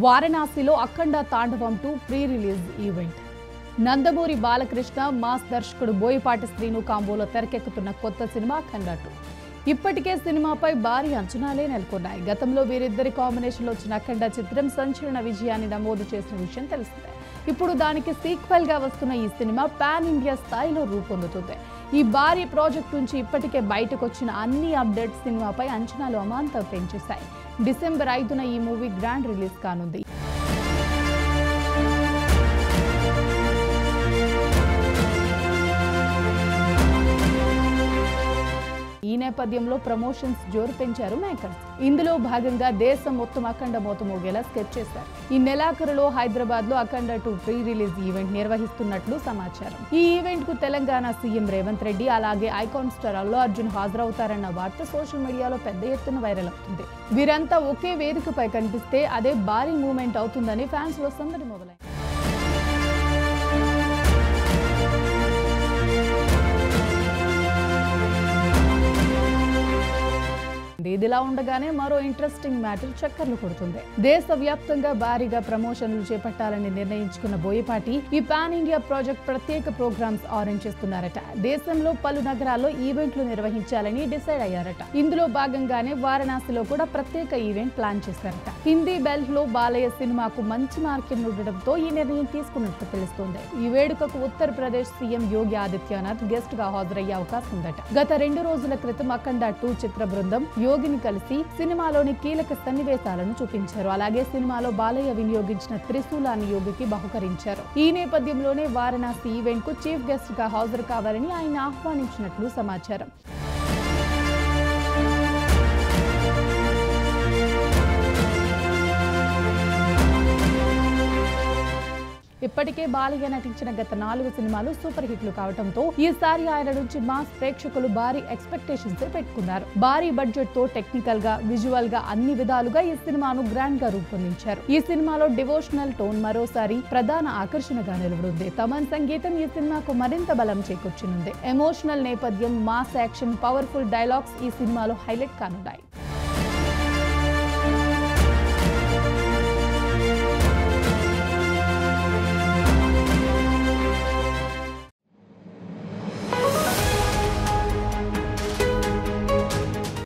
వారణాసిలో అఖండ తాండవం 2 pre release event. Nandamuri Balakrishna, mass దర్శకుడు బోయపాటి శ్రీను కాంబోలో తెరకెక్కుతున్న కొత్త సినిమా అఖండ 2. ఇప్పటికే సినిమాపై భారీ అంచనాలే నెలకొన్నాయి. గతంలో వీరిద్దరి కాంబినేషన్లో వచ్చిన అఖండ చిత్రం సంచలన విజయాన్ని నమోదు చేసిన విషయం తెలిసిందే. ఇప్పుడు దానికి సీక్వెల్ గా వస్తున్న ఈ సినిమా పాన్ ఇండియా స్థాయిలో రూపొందుతుంది. ఈ భారీ ప్రాజెక్ట్ నుంచి ఇప్పటికే బయటకు వచ్చిన అన్ని అప్డేట్స్ సినిమాపై అంచనాలు అమాంతం పెంచేశాయి. డిసెంబర్ 5న ఈ మూవీ గ్రాండ్ రిలీజ్ కానుంది. ఈ నేపథ్యంలో ప్రమోషన్స్ జోరు పెంచారు మేకర్స్. ఇందులో భాగంగా దేశం మొత్తం అఖండ మోత మోగేలా స్కెచ్ చేశారు. ఈ నెలాఖరులో హైదరాబాద్ లో అఖండ 2 ప్రీ రిలీజ్ ఈవెంట్ నిర్వహిస్తున్నట్లు సమాచారం. ఈ ఈవెంట్ కు తెలంగాణ సీఎం రేవంత్ రెడ్డి, అలాగే ఐకాన్ స్టార్ అల్లు అర్జున్ హాజరవుతారన్న వార్త సోషల్ మీడియాలో పెద్ద ఎత్తున వైరల్ అవుతుంది. వీరంతా ఒకే వేదికపై కనిపిస్తే అదే భారీ మూమెంట్ అవుతుందని ఫ్యాన్స్ లో సందడి మొదలైంది. ఇదిలా ఉండగానే మరో ఇంట్రెస్టింగ్ మ్యాటర్ చక్కర్లు కొడుతుంది. దేశవ్యాప్తంగా భారీగా ప్రమోషన్లు చేపట్టాలని నిర్ణయించుకున్న బోయపాటి ఈ పాన్ ఇండియా ప్రాజెక్ట్ ప్రత్యేక ప్రోగ్రామ్స్ ఆరెంజ్ చేస్తున్నారట. దేశంలో పలు నగరాల్లో ఈవెంట్లు నిర్వహించాలని డిసైడ్ అయ్యారట. ఇందులో భాగంగానే వారణాసిలో కూడా ప్రత్యేక ఈవెంట్ ప్లాన్ చేశారట. హిందీ బెల్ట్ లో బాలయ్య సినిమాకు మంచి మార్కెట్ ఉండడంతో ఈ నిర్ణయం తీసుకున్నట్లు తెలుస్తోంది. ఈ వేడుకకు ఉత్తరప్రదేశ్ సీఎం యోగి ఆదిత్యనాథ్ గెస్ట్ గా హాజరయ్యే అవకాశం ఉందట. గత 2 రోజుల క్రితం అఖండ 2 చిత్ర బృందం యోగిని కలిసి సినిమాలోని కీలక సన్నివేశాలను చూపించారు. అలాగే సినిమాలో బాలయ్య వినియోగించిన త్రిశూలాన్ని యోగికి బహుకరించారు. ఈ నేపథ్యంలోనే వారణాసి ఈవెంట్ కు చీఫ్ గెస్ట్ గా హాజరు కావాలని ఆయన ఆహ్వానించినట్లు సమాచారం. ఇప్పటికే బాలయ్య నటించిన గత 4 సినిమాలు సూపర్ హిట్లు కావడంతో ఈసారి ఆయన నుంచి మాస్ ప్రేక్షకులు భారీ ఎక్స్పెక్టేషన్స్ పెట్టుకున్నారు. భారీ బడ్జెట్ తో టెక్నికల్ గా, విజువల్ గా అన్ని విధాలుగా ఈ సినిమాను గ్రాండ్ గా రూపొందించారు. ఈ సినిమాలో డివోషనల్ టోన్ మరోసారి ప్రధాన ఆకర్షణగా నిలబడింది. తమన్ సంగీతం ఈ సినిమాకు మరింత బలం చేకూర్చనుంది. ఎమోషనల్ నేపథ్యం, మాస్ యాక్షన్, పవర్ఫుల్ డైలాగ్స్ ఈ సినిమాలో హైలైట్ కానున్నాయి.